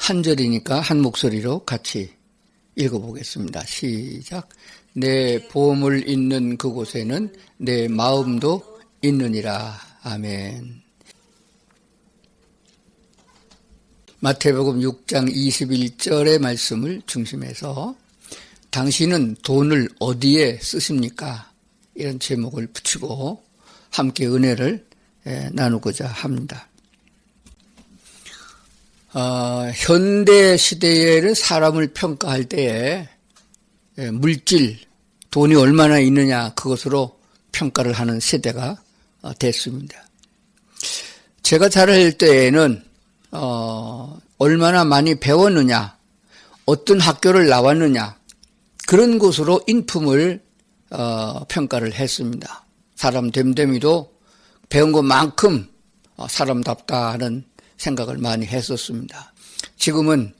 한 절이니까 한 목소리로 같이 읽어보겠습니다. 시작. 내 보물 있는 그곳에는 내 마음도 있느니라. 아멘. 마태복음 6장 21절의 말씀을 중심해서 당신은 돈을 어디에 쓰십니까? 이런 제목을 붙이고 함께 은혜를 나누고자 합니다. 현대 시대에는 사람을 평가할 때에 물질, 돈이 얼마나 있느냐 그것으로 평가를 하는 세대가 됐습니다. 제가 자랄 때에는 얼마나 많이 배웠느냐, 어떤 학교를 나왔느냐 그런 것으로 인품을 평가를 했습니다. 사람 됨됨이도 배운 것만큼 사람답다 하는 생각을 많이 했었습니다. 지금은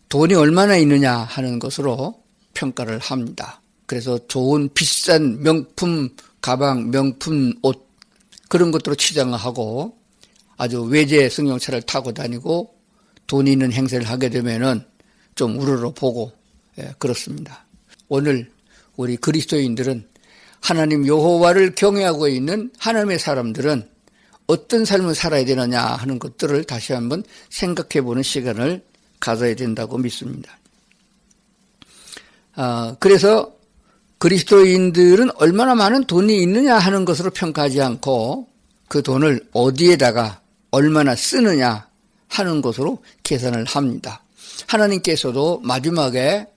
돈이 얼마나 있느냐 하는 것으로 평가를 합니다. 그래서 좋은 비싼 명품 가방, 명품 옷 그런 것들로 치장을 하고 아주 외제 승용차를 타고 다니고 돈 있는 행세를 하게 되면은 좀 우러러 보고 그렇습니다. 오늘 우리 그리스도인들은 하나님 여호와를 경외하고 있는 하나님의 사람들은 어떤 삶을 살아야 되느냐 하는 것들을 다시 한번 생각해 보는 시간을 가져야 된다고 믿습니다. 그래서 그리스도인들은 얼마나 많은 돈이 있느냐 하는 것으로 평가하지 않고 그 돈을 어디에다가 얼마나 쓰느냐 하는 것으로 계산을 합니다. 하나님께서도 마지막에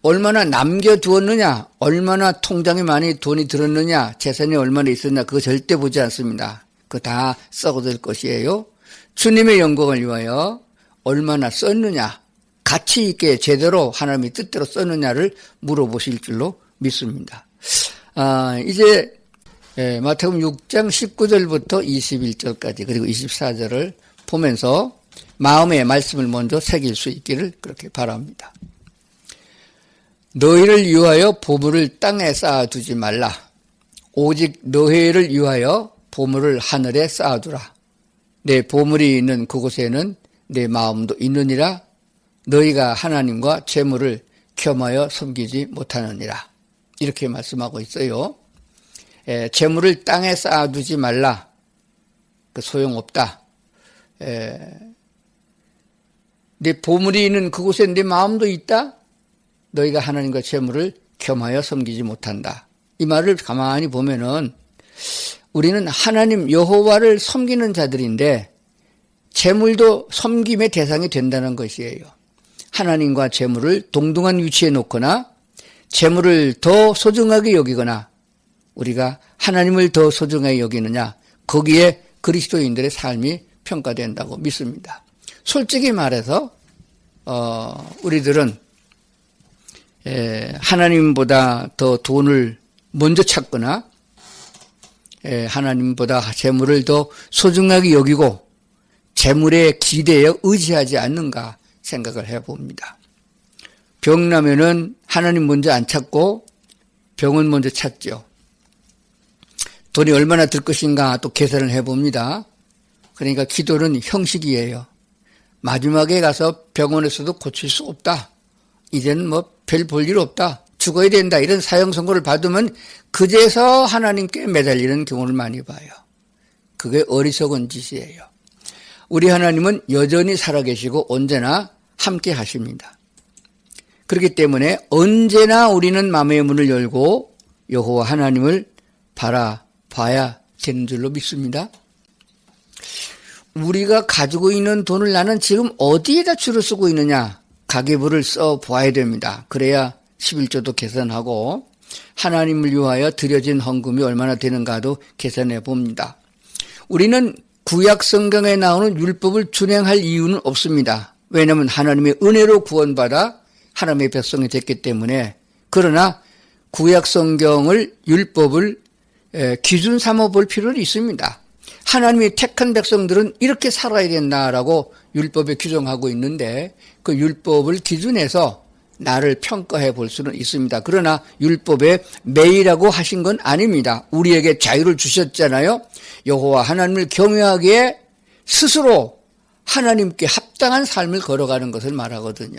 얼마나 남겨두었느냐, 얼마나 통장에 많이 돈이 들었느냐, 재산이 얼마나 있었냐 그거 절대 보지 않습니다. 그거 다 썩어질 것이에요. 주님의 영광을 위하여 얼마나 썼느냐, 가치 있게 제대로 하나님의 뜻대로 썼느냐를 물어보실 줄로 믿습니다. 이제 마태복음 6장 19절부터 21절까지 그리고 24절을 보면서 마음의 말씀을 먼저 새길 수 있기를 그렇게 바랍니다. 너희를 위하여 보물을 땅에 쌓아두지 말라. 오직 너희를 위하여 보물을 하늘에 쌓아두라. 내 보물이 있는 그곳에는 내 마음도 있느니라. 너희가 하나님과 재물을 겸하여 섬기지 못하느니라. 이렇게 말씀하고 있어요. 재물을 땅에 쌓아두지 말라. 그 소용없다. 내 보물이 있는 그곳에 내 마음도 있다. 너희가 하나님과 재물을 겸하여 섬기지 못한다. 이 말을 가만히 보면은 우리는 하나님 여호와를 섬기는 자들인데 재물도 섬김의 대상이 된다는 것이에요. 하나님과 재물을 동등한 위치에 놓거나 재물을 더 소중하게 여기거나 우리가 하나님을 더 소중하게 여기느냐 거기에 그리스도인들의 삶이 평가된다고 믿습니다. 솔직히 말해서 우리들은 하나님보다 더 돈을 먼저 찾거나 하나님보다 재물을 더 소중하게 여기고 재물에 기대어 의지하지 않는가 생각을 해봅니다. 병 나면은 하나님 먼저 안 찾고 병은 먼저 찾죠. 돈이 얼마나 들 것인가 또 계산을 해봅니다. 그러니까 기도는 형식이에요. 마지막에 가서 병원에서도 고칠 수 없다. 이제는 뭐 별 볼 일 없다. 죽어야 된다. 이런 사형 선고를 받으면 그제서 하나님께 매달리는 경우를 많이 봐요. 그게 어리석은 짓이에요. 우리 하나님은 여전히 살아계시고 언제나 함께 하십니다. 그렇기 때문에 언제나 우리는 마음의 문을 열고 여호와 하나님을 바라봐야 되는 줄로 믿습니다. 우리가 가지고 있는 돈을 나는 지금 어디에다 주로 쓰고 있느냐 가계부를 써봐야 됩니다. 그래야 11조도 계산하고 하나님을 위하여 드려진 헌금이 얼마나 되는가도 계산해 봅니다. 우리는 구약 성경에 나오는 율법을 준행할 이유는 없습니다. 왜냐하면 하나님의 은혜로 구원받아 하나님의 백성이 됐기 때문에. 그러나 구약 성경을 율법을 기준 삼아 볼 필요는 있습니다. 하나님이 택한 백성들은 이렇게 살아야 된다라고 율법에 규정하고 있는데 그 율법을 기준해서 나를 평가해 볼 수는 있습니다. 그러나 율법에 매이라고 하신 건 아닙니다. 우리에게 자유를 주셨잖아요. 여호와 하나님을 경외하기에 스스로 하나님께 합당한 삶을 걸어가는 것을 말하거든요.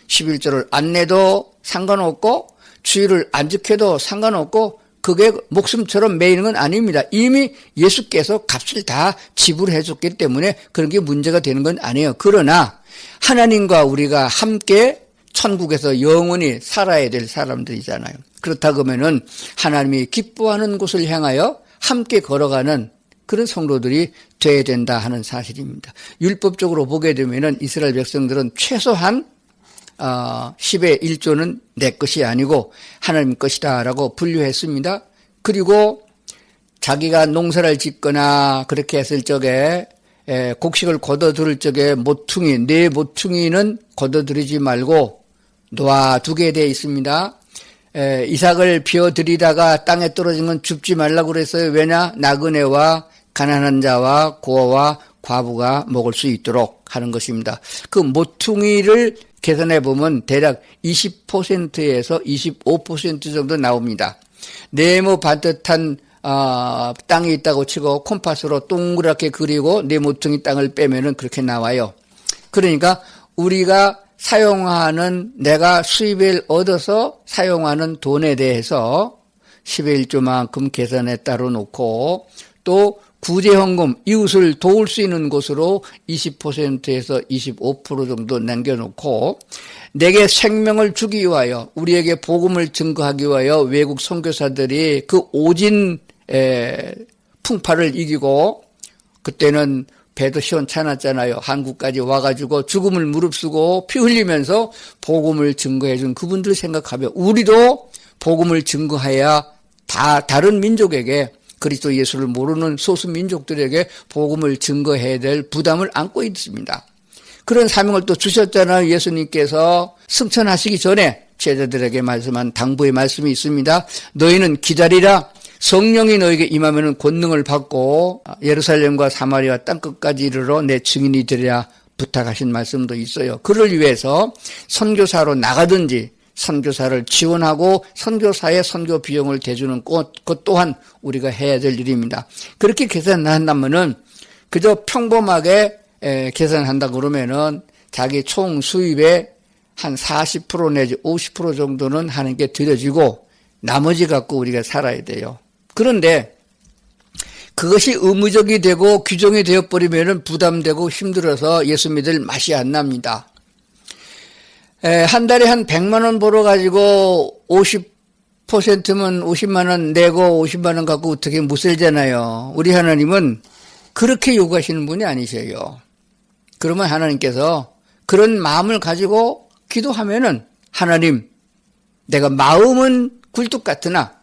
11조를 안 내도 상관없고 주일을 안 지켜도 상관없고 그게 목숨처럼 매이는 건 아닙니다. 이미 예수께서 값을 다 지불해 줬기 때문에 그런 게 문제가 되는 건 아니에요. 그러나 하나님과 우리가 함께 천국에서 영원히 살아야 될 사람들이잖아요. 그렇다 그러면은 하나님이 기뻐하는 곳을 향하여 함께 걸어가는 그런 성도들이 돼야 된다 하는 사실입니다. 율법적으로 보게 되면은 이스라엘 백성들은 최소한 10의 1조는 내 것이 아니고 하나님 것이다라고 분류했습니다. 그리고 자기가 농사를 짓거나 그렇게 했을 적에 곡식을 걷어들일 적에 모퉁이, 네 모퉁이는 걷어들이지 말고 놓아두게 되어 있습니다. 이삭을 비워드리다가 땅에 떨어진 건 줍지 말라고 그랬어요. 왜냐? 나그네와 가난한 자와 고아와 과부가 먹을 수 있도록 하는 것입니다. 그 모퉁이를 계산해 보면 대략 20%에서 25% 정도 나옵니다. 네모 반듯한 땅이 있다고 치고 콤파스로 동그랗게 그리고 네 모퉁이 땅을 빼면은 그렇게 나와요. 그러니까 우리가 사용하는 내가 수입을 얻어서 사용하는 돈에 대해서 10의 1조만큼 계산에 따로 놓고 또 구제헌금, 이웃을 도울 수 있는 곳으로 20%에서 25% 정도 남겨놓고 내게 생명을 주기 위하여 우리에게 복음을 증거하기 위하여 외국 선교사들이 그 오진 풍파를 이기고 그때는 배도 시원찮았잖아요. 한국까지 와가지고 죽음을 무릅쓰고 피 흘리면서 복음을 증거해 준 그분들 생각하면 우리도 복음을 증거해야 다른 민족에게 그리스도 예수를 모르는 소수 민족들에게 복음을 증거해야 될 부담을 안고 있습니다. 그런 사명을 또 주셨잖아요. 예수님께서 승천하시기 전에 제자들에게 말씀한 당부의 말씀이 있습니다. 너희는 기다리라. 성령이 너에게 임하면 권능을 받고 예루살렘과 사마리아 땅끝까지 이르러 내 증인이 되리라 부탁하신 말씀도 있어요. 그를 위해서 선교사로 나가든지 선교사를 지원하고 선교사의 선교 비용을 대주는 것 또한 우리가 해야 될 일입니다. 그렇게 계산한다면은 그저 평범하게 계산한다 그러면은 자기 총 수입의 한 40% 내지 50% 정도는 하나님께 드려지고 나머지 갖고 우리가 살아야 돼요. 그런데 그것이 의무적이 되고 규정이 되어버리면은 부담되고 힘들어서 예수 믿을 맛이 안 납니다. 한 달에 한 100만 원 벌어가지고 50%면 50만 원 내고 50만 원 갖고 어떻게 못 살잖아요. 우리 하나님은 그렇게 요구하시는 분이 아니세요. 그러면 하나님께서 그런 마음을 가지고 기도하면은 하나님, 내가 마음은 굴뚝 같으나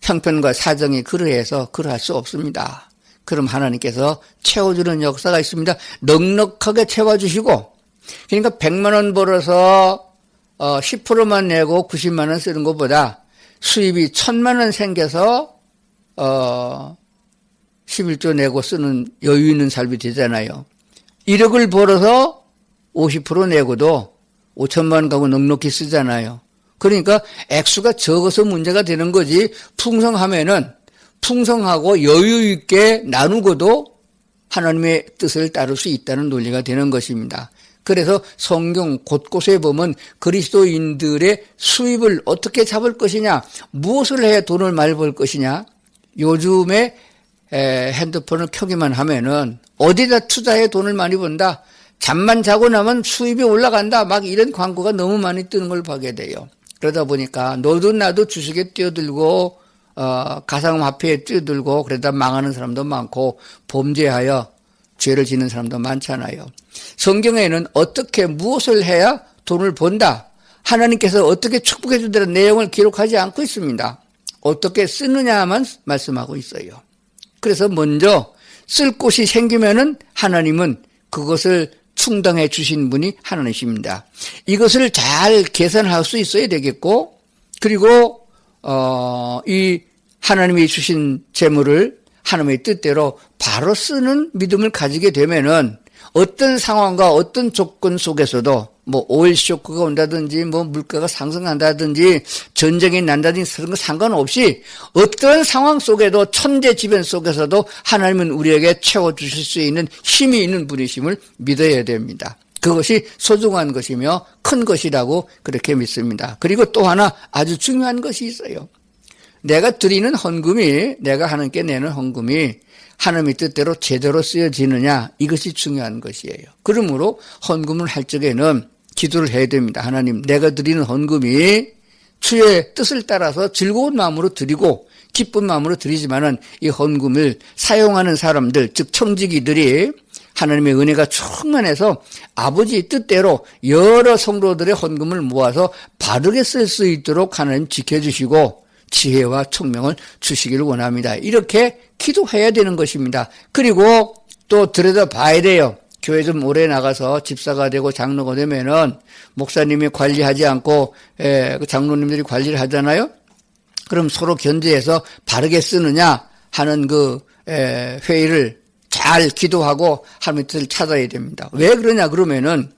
형편과 사정이 그러해서 그러할 수 없습니다. 그럼 하나님께서 채워주는 역사가 있습니다. 넉넉하게 채워주시고 그러니까 100만 원 벌어서 10%만 내고 90만 원 쓰는 것보다 수입이 1000만 원 생겨서 11조 내고 쓰는 여유 있는 삶이 되잖아요. 1억을 벌어서 50% 내고도 5천만 원 가고 넉넉히 쓰잖아요. 그러니까 액수가 적어서 문제가 되는 거지 풍성하면은 풍성하고 여유 있게 나누고도 하나님의 뜻을 따를 수 있다는 논리가 되는 것입니다. 그래서 성경 곳곳에 보면 그리스도인들의 수입을 어떻게 잡을 것이냐, 무엇을 해야 돈을 많이 벌 것이냐, 요즘에 핸드폰을 켜기만 하면은 어디다 투자해 돈을 많이 번다, 잠만 자고 나면 수입이 올라간다, 막 이런 광고가 너무 많이 뜨는 걸 보게 돼요. 그러다 보니까 너도 나도 주식에 뛰어들고 가상화폐에 뛰어들고 그러다 망하는 사람도 많고 범죄하여 죄를 짓는 사람도 많잖아요. 성경에는 어떻게 무엇을 해야 돈을 번다, 하나님께서 어떻게 축복해 준다는 내용을 기록하지 않고 있습니다. 어떻게 쓰느냐만 말씀하고 있어요. 그래서 먼저 쓸 곳이 생기면은 하나님은 그것을 충당해 주신 분이 하나님이십니다. 이것을 잘 계산할 수 있어야 되겠고, 그리고 이 하나님이 주신 재물을 하나님의 뜻대로 바로 쓰는 믿음을 가지게 되면은 어떤 상황과 어떤 조건 속에서도 뭐 오일 쇼크가 온다든지 뭐 물가가 상승한다든지 전쟁이 난다든지 그런 거 상관없이 어떤 상황 속에도 천재지변 속에서도 하나님은 우리에게 채워주실 수 있는 힘이 있는 분이심을 믿어야 됩니다. 그것이 소중한 것이며 큰 것이라고 그렇게 믿습니다. 그리고 또 하나 아주 중요한 것이 있어요. 내가 드리는 헌금이, 내가 하나님께 내는 헌금이 하나님의 뜻대로 제대로 쓰여지느냐, 이것이 중요한 것이에요. 그러므로 헌금을 할 적에는 기도를 해야 됩니다. 하나님, 내가 드리는 헌금이 주의 뜻을 따라서 즐거운 마음으로 드리고 기쁜 마음으로 드리지만은 이 헌금을 사용하는 사람들, 즉 청지기들이 하나님의 은혜가 충만해서 아버지 뜻대로 여러 성도들의 헌금을 모아서 바르게 쓸 수 있도록 하나님 지켜주시고 지혜와 총명을 주시기를 원합니다. 이렇게 기도해야 되는 것입니다. 그리고 또 들여다봐야 돼요. 교회 좀 오래 나가서 집사가 되고 장로가 되면은 목사님이 관리하지 않고 장로님들이 관리를 하잖아요. 그럼 서로 견제해서 바르게 쓰느냐 하는 그 회의를 잘 기도하고 하나님의 뜻을 찾아야 됩니다. 왜 그러냐 그러면은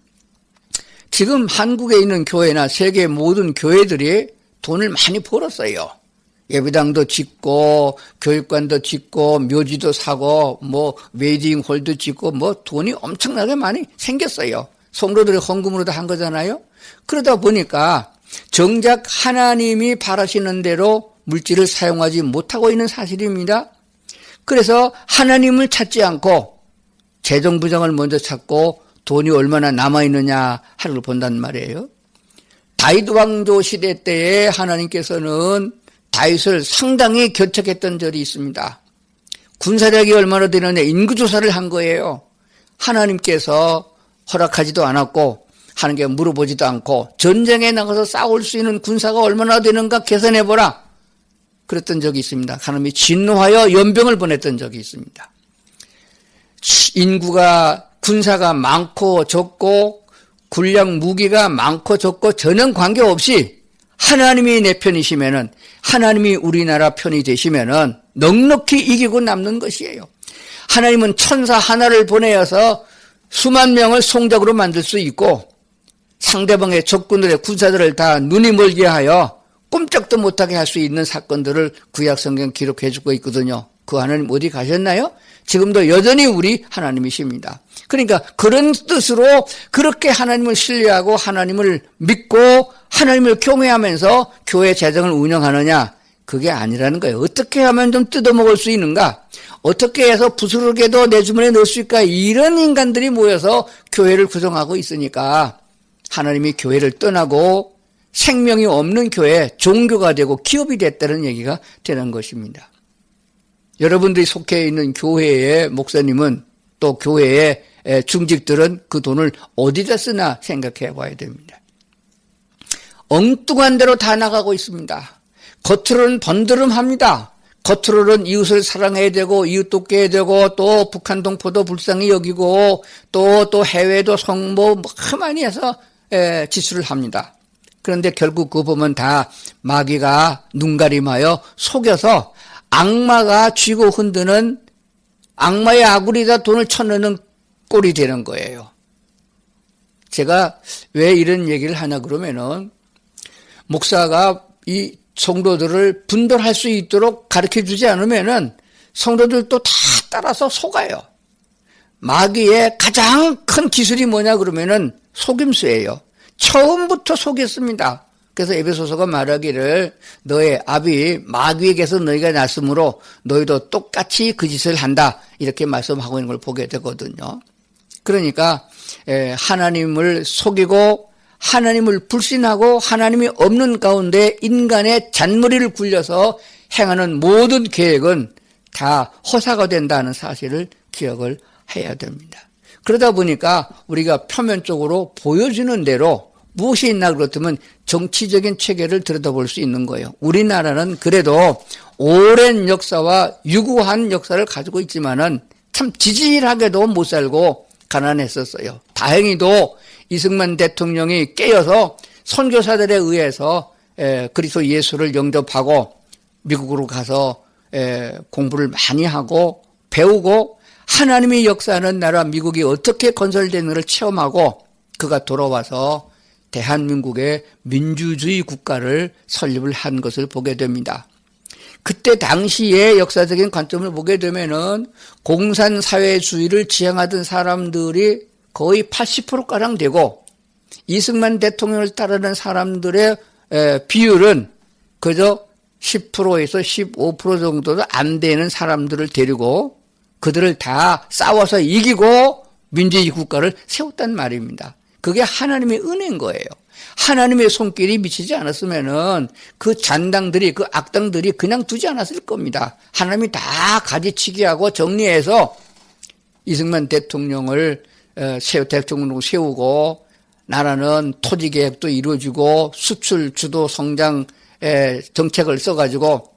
지금 한국에 있는 교회나 세계 모든 교회들이 돈을 많이 벌었어요. 예배당도 짓고 교육관도 짓고 묘지도 사고 뭐 웨딩홀도 짓고 뭐 돈이 엄청나게 많이 생겼어요. 성도들의 헌금으로 다 한 거잖아요. 그러다 보니까 정작 하나님이 바라시는 대로 물질을 사용하지 못하고 있는 사실입니다. 그래서 하나님을 찾지 않고 재정부장을 먼저 찾고 돈이 얼마나 남아있느냐 하는 걸 본단 말이에요. 다윗 왕조 시대 때에 하나님께서는 다윗을 상당히 결책했던 절이 있습니다. 군사력이 얼마나 되느냐 인구조사를 한 거예요. 하나님께서 허락하지도 않았고 하나님께 물어보지도 않고 전쟁에 나가서 싸울 수 있는 군사가 얼마나 되는가 계산해보라. 그랬던 적이 있습니다. 하나님이 진노하여 연병을 보냈던 적이 있습니다. 인구가 군사가 많고 적고 군량 무기가 많고 적고 전혀 관계없이 하나님이 내 편이시면은 하나님이 우리나라 편이 되시면은 넉넉히 이기고 남는 것이에요. 하나님은 천사 하나를 보내어서 수만 명을 송적으로 만들 수 있고 상대방의 적군들의 군사들을 다 눈이 멀게 하여 꼼짝도 못하게 할 수 있는 사건들을 구약성경 기록해 주고 있거든요. 그 하나님 어디 가셨나요? 지금도 여전히 우리 하나님이십니다. 그러니까 그런 뜻으로 그렇게 하나님을 신뢰하고 하나님을 믿고 하나님을 경외하면서 교회 재정을 운영하느냐? 그게 아니라는 거예요. 어떻게 하면 좀 뜯어먹을 수 있는가? 어떻게 해서 부스러기도 내 주머니에 넣을 수 있을까? 이런 인간들이 모여서 교회를 구성하고 있으니까 하나님이 교회를 떠나고 생명이 없는 교회, 종교가 되고 기업이 됐다는 얘기가 되는 것입니다. 여러분들이 속해 있는 교회의 목사님은 또 교회의 중직들은 그 돈을 어디다 쓰나 생각해 봐야 됩니다. 엉뚱한 대로 다 나가고 있습니다. 겉으로는 번드름합니다. 겉으로는 이웃을 사랑해야 되고 이웃 돕게 해야 되고 또 북한 동포도 불쌍히 여기고 또 해외도 성모 많이 해서 지출을 합니다. 그런데 결국 그거 보면 다 마귀가 눈가림하여 속여서 악마가 쥐고 흔드는 악마의 아구리에다 돈을 쳐넣는 꼴이 되는 거예요. 제가 왜 이런 얘기를 하냐 그러면은 목사가 이 성도들을 분별할 수 있도록 가르쳐 주지 않으면은 성도들도 다 따라서 속아요. 마귀의 가장 큰 기술이 뭐냐 그러면은 속임수예요. 처음부터 속였습니다. 그래서 에베소서가 말하기를 너의 압이 마귀에게서 너희가 났으므로 너희도 똑같이 그 짓을 한다 이렇게 말씀하고 있는 걸 보게 되거든요. 그러니까 하나님을 속이고 하나님을 불신하고 하나님이 없는 가운데 인간의 잔머리를 굴려서 행하는 모든 계획은 다 허사가 된다는 사실을 기억을 해야 됩니다. 그러다 보니까 우리가 표면적으로 보여주는 대로 무엇이 있나 그렇다면 정치적인 체계를 들여다볼 수 있는 거예요. 우리나라는 그래도 오랜 역사와 유구한 역사를 가지고 있지만은 참 지질하게도 못 살고 가난했었어요. 다행히도 이승만 대통령이 깨어서 선교사들에 의해서 그리스도 예수를 영접하고 미국으로 가서 공부를 많이 하고 배우고 하나님의 역사하는 나라 미국이 어떻게 건설되는지를 체험하고 그가 돌아와서 대한민국의 민주주의 국가를 설립을 한 것을 보게 됩니다. 그때 당시의 역사적인 관점을 보게 되면은 공산사회주의를 지향하던 사람들이 거의 80%가량 되고 이승만 대통령을 따르는 사람들의 비율은 그저 10%에서 15% 정도도 안 되는 사람들을 데리고 그들을 다 싸워서 이기고 민주주의 국가를 세웠단 말입니다. 그게 하나님의 은혜인 거예요. 하나님의 손길이 미치지 않았으면은 그 잔당들이, 그 악당들이 그냥 두지 않았을 겁니다. 하나님이 다 가지치기 하고 정리해서 이승만 대통령을 대통령으로 세우고 나라는 토지 계획도 이루어지고 수출 주도 성장 정책을 써가지고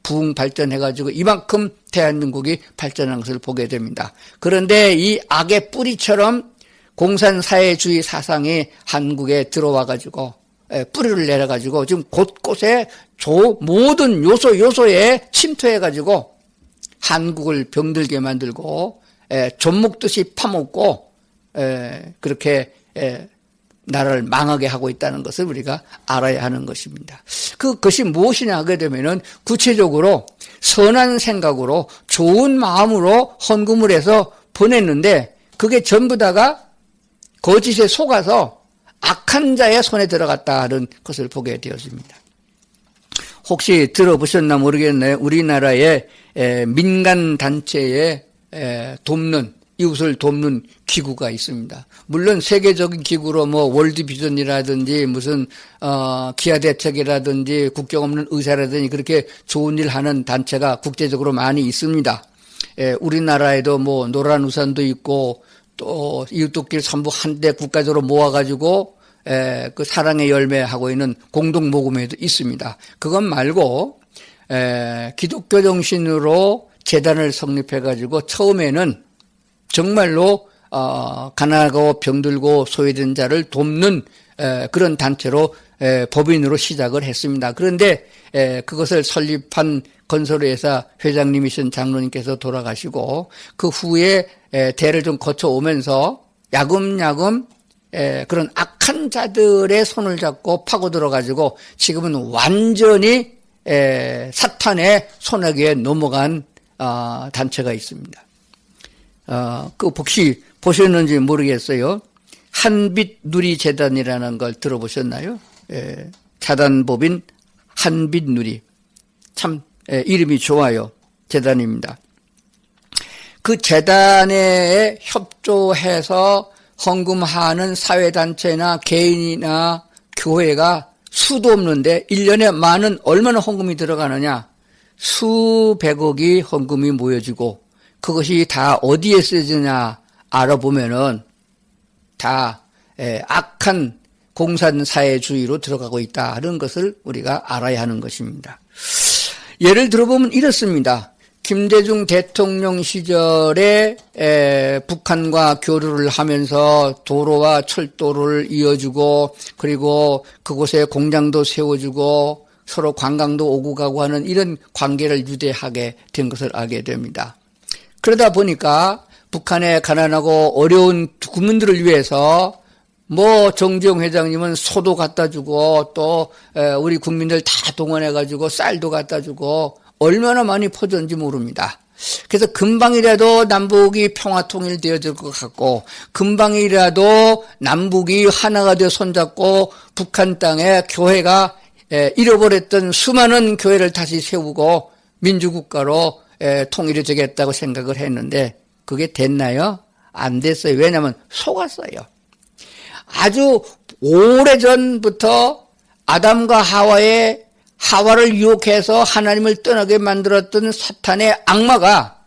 부흥 발전해가지고 이만큼 대한민국이 발전한 것을 보게 됩니다. 그런데 이 악의 뿌리처럼 공산사회주의 사상이 한국에 들어와가지고 뿌리를 내려가지고 지금 곳곳에 모든 요소에 침투해가지고 한국을 병들게 만들고 좀 먹듯이 파먹고 그렇게 나라를 망하게 하고 있다는 것을 우리가 알아야 하는 것입니다. 그것이 무엇이냐 하게 되면은 구체적으로 선한 생각으로 좋은 마음으로 헌금을 해서 보냈는데 그게 전부 다가 거짓에 속아서 악한 자의 손에 들어갔다는 것을 보게 되었습니다. 혹시 들어보셨나 모르겠네요. 우리나라의 민간 단체에 이웃을 돕는 기구가 있습니다. 물론 세계적인 기구로 월드비전이라든지 무슨 기아대책이라든지 국경 없는 의사라든지 그렇게 좋은 일 하는 단체가 국제적으로 많이 있습니다. 우리나라에도 노란 우산도 있고 또 이웃돕길 선부 한데 국가적으로 모아가지고 그 사랑의 열매 하고 있는 공동 모금회도 있습니다. 그것 말고 기독교 정신으로 재단을 성립해가지고 처음에는 정말로 가난하고 병들고 소외된 자를 돕는 그런 단체로 법인으로 시작을 했습니다. 그런데 그것을 설립한 건설회사 회장님이신 장로님께서 돌아가시고 그 후에 대를 좀 거쳐오면서 야금야금 그런 악한 자들의 손을 잡고 파고들어가지고 지금은 완전히 사탄의 손아귀에 넘어간 단체가 있습니다. 그 혹시 보셨는지 모르겠어요. 한빛 누리 재단이라는 걸 들어보셨나요? 자단법인 한빛 누리. 참 이름이 좋아요. 재단입니다. 그 재단에 협조해서 헌금하는 사회단체나 개인이나 교회가 수도 없는데 1년에 얼마나 헌금이 들어가느냐. 수백억이 헌금이 모여지고 그것이 다 어디에 쓰느냐 알아보면은 다 악한 공산사회주의로 들어가고 있다는 것을 우리가 알아야 하는 것입니다. 예를 들어보면 이렇습니다. 김대중 대통령 시절에 북한과 교류를 하면서 도로와 철도를 이어주고 그리고 그곳에 공장도 세워주고 서로 관광도 오고 가고 하는 이런 관계를 유대하게 된 것을 알게 됩니다. 그러다 보니까 북한의 가난하고 어려운 국민들을 위해서 정주영 회장님은 소도 갖다 주고 또 우리 국민들 다 동원해가지고 쌀도 갖다 주고 얼마나 많이 퍼졌는지 모릅니다. 그래서 금방이라도 남북이 평화통일되어질 것 같고 금방이라도 남북이 하나가 되어 손잡고 북한 땅에 교회가 잃어버렸던 수많은 교회를 다시 세우고 민주국가로 통일이 되겠다고 생각을 했는데 그게 됐나요? 안 됐어요. 왜냐하면 속았어요. 아주 오래전부터 아담과 하와를 유혹해서 하나님을 떠나게 만들었던 사탄의 악마가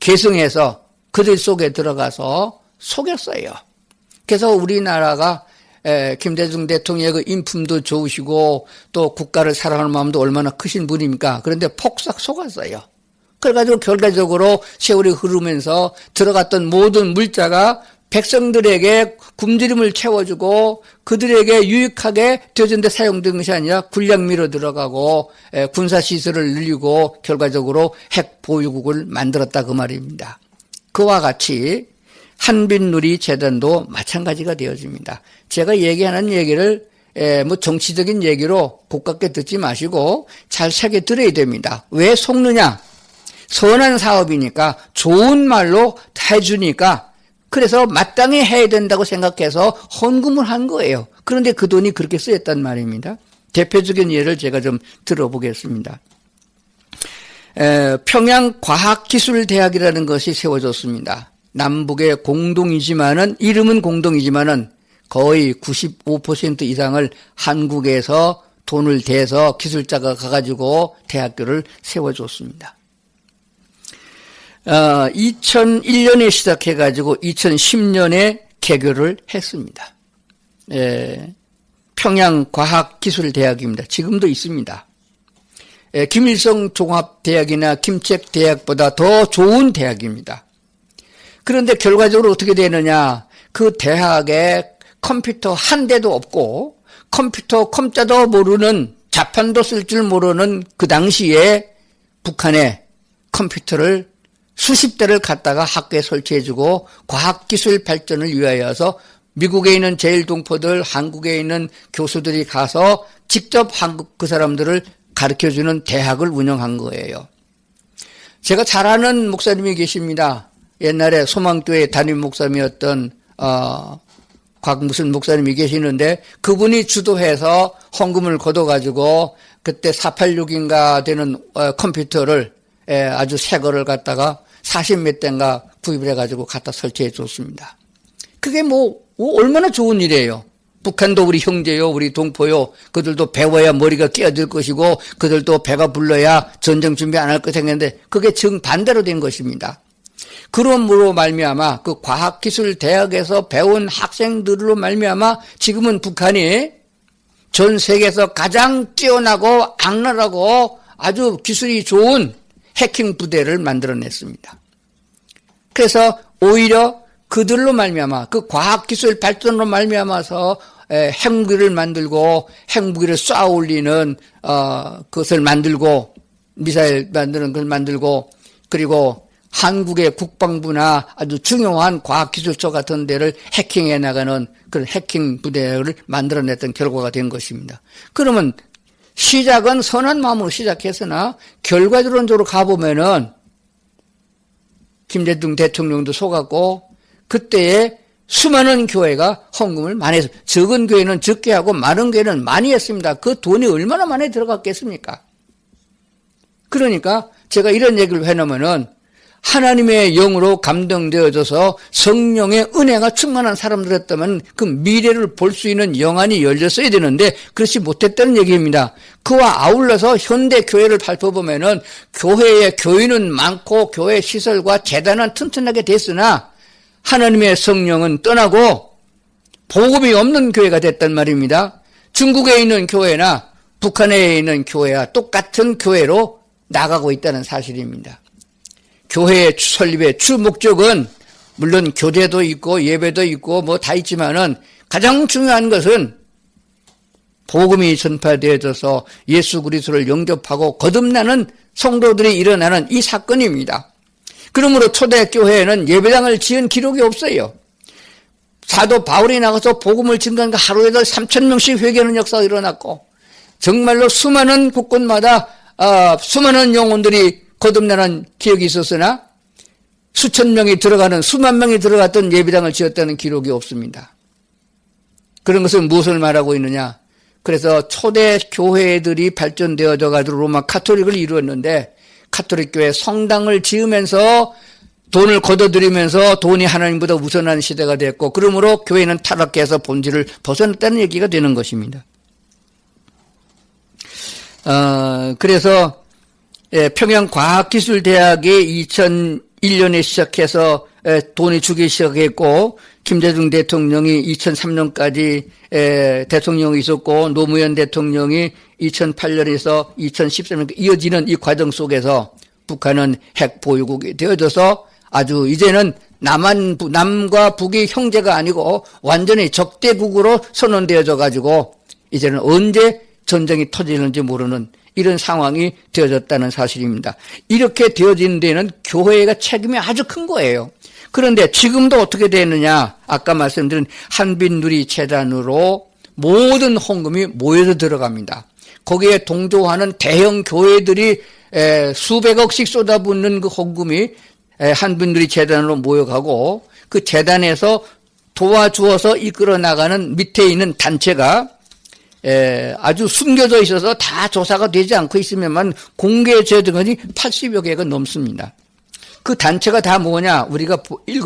계승해서 그들 속에 들어가서 속였어요. 그래서 우리나라가 김대중 대통령의 그 인품도 좋으시고 또 국가를 사랑하는 마음도 얼마나 크신 분입니까? 그런데 폭삭 속았어요. 그래가지고 결과적으로 세월이 흐르면서 들어갔던 모든 물자가 백성들에게 굶주림을 채워주고 그들에게 유익하게 되어준데 사용된 것이 아니라 군량미로 들어가고 군사시설을 늘리고 결과적으로 핵보유국을 만들었다 그 말입니다. 그와 같이 한빛누리 재단도 마찬가지가 되어집니다. 제가 얘기하는 얘기를 뭐 정치적인 얘기로 고깝게 듣지 마시고 잘 새겨 들어야 됩니다. 왜 속느냐? 선한 사업이니까 좋은 말로 해주니까 그래서 마땅히 해야 된다고 생각해서 헌금을 한 거예요. 그런데 그 돈이 그렇게 쓰였단 말입니다. 대표적인 예를 제가 좀 들어보겠습니다. 평양과학기술대학이라는 것이 세워졌습니다. 남북의 공동이지만은 이름은 공동이지만은 거의 95% 이상을 한국에서 돈을 대서 기술자가 가가지고 대학교를 세워줬습니다. 2001년에 시작해가지고 2010년에 개교를 했습니다. 평양과학기술대학입니다. 지금도 있습니다. 김일성 종합대학이나 김책대학보다 더 좋은 대학입니다. 그런데 결과적으로 어떻게 되느냐? 그 대학에 컴퓨터 한 대도 없고 컴퓨터 컴자도 모르는 자판도 쓸 줄 모르는 그 당시에 북한에 컴퓨터를 수십 대를 갖다가 학교에 설치해주고 과학기술 발전을 위하여서 미국에 있는 제일동포들, 한국에 있는 교수들이 가서 직접 한국 그 사람들을 가르쳐주는 대학을 운영한 거예요. 제가 잘 아는 목사님이 계십니다. 옛날에 소망교회 담임 목사님이었던 무슨 목사님이 계시는데 그분이 주도해서 헌금을 걷어가지고 그때 486인가 되는 컴퓨터를 아주 새 거를 갖다가 40몇 대인가 구입을 해가지고 갖다 설치해 줬습니다. 그게 얼마나 좋은 일이에요. 북한도 우리 형제요, 우리 동포요. 그들도 배워야 머리가 깨어질 것이고 그들도 배가 불러야 전쟁 준비 안 할 것 생겼는데 그게 정반대로 된 것입니다. 그러므로 말미암아 그 과학기술대학에서 배운 학생들로 말미암아 지금은 북한이 전 세계에서 가장 뛰어나고 악랄하고 아주 기술이 좋은 해킹 부대를 만들어냈습니다. 그래서 오히려 그들로 말미암아 그 과학기술 발전으로 말미암아서 핵무기를 만들고 핵무기를 쏴 올리는 그것을 만들고 미사일 만드는 걸 만들고 그리고 한국의 국방부나 아주 중요한 과학기술처 같은 데를 해킹해 나가는 그런 해킹 부대를 만들어냈던 결과가 된 것입니다. 그러면 시작은 선한 마음으로 시작했으나 결과론적으로 가보면은 김대중 대통령도 속았고 그때에 수많은 교회가 헌금을 많이 해서 적은 교회는 적게 하고 많은 교회는 많이 했습니다. 그 돈이 얼마나 많이 들어갔겠습니까? 그러니까 제가 이런 얘기를 해놓으면은 하나님의 영으로 감동되어져서 성령의 은혜가 충만한 사람들이었다면 그 미래를 볼 수 있는 영안이 열렸어야 되는데 그렇지 못했다는 얘기입니다. 그와 아울러서 현대 교회를 살펴보면은 교회에 교인은 많고 교회 시설과 재단은 튼튼하게 됐으나 하나님의 성령은 떠나고 복음이 없는 교회가 됐단 말입니다. 중국에 있는 교회나 북한에 있는 교회와 똑같은 교회로 나가고 있다는 사실입니다. 교회의 설립의 주 목적은 물론 교제도 있고 예배도 있고 뭐 다 있지만은 가장 중요한 것은 복음이 전파되어져서 예수 그리스도를 영접하고 거듭나는 성도들이 일어나는 이 사건입니다. 그러므로 초대교회에는 예배당을 지은 기록이 없어요. 사도 바울이 나가서 복음을 증거한 그 하루에도 3,000명씩 회개하는 역사가 일어났고 정말로 수많은 곳곳마다 수많은 영혼들이 거듭나는 기억이 있었으나 수천 명이 들어가는 수만 명이 들어갔던 예배당을 지었다는 기록이 없습니다. 그런 것은 무엇을 말하고 있느냐? 그래서 초대 교회들이 발전되어져 가지고 로마 카톨릭을 이루었는데 카톨릭 교회 성당을 지으면서 돈을 걷어들이면서 돈이 하나님보다 우선한 시대가 됐고 그러므로 교회는 타락해서 본질을 벗어났다는 얘기가 되는 것입니다. 그래서 평양과학기술대학이 2001년에 시작해서 돈이 주기 시작했고 김대중 대통령이 2003년까지 대통령이 있었고 노무현 대통령이 2008년에서 2013년 이어지는 이 과정 속에서 북한은 핵 보유국이 되어져서 아주 이제는 남과 북이 형제가 아니고 완전히 적대국으로 선언되어져 가지고 이제는 언제 전쟁이 터지는지 모르는 이런 상황이 되어졌다는 사실입니다. 이렇게 되어진 데는 교회가 책임이 아주 큰 거예요. 그런데 지금도 어떻게 되느냐? 아까 말씀드린 한빛누리재단으로 모든 헌금이 모여서 들어갑니다. 거기에 동조하는 대형 교회들이 수백억씩 쏟아붓는 그 헌금이 한빛누리재단으로 모여가고 그 재단에서 도와주어서 이끌어 나가는 밑에 있는 단체가 아주 숨겨져 있어서 다 조사가 되지 않고 있으면만 공개되더니 80여 개가 넘습니다. 그 단체가 다 뭐냐? 우리가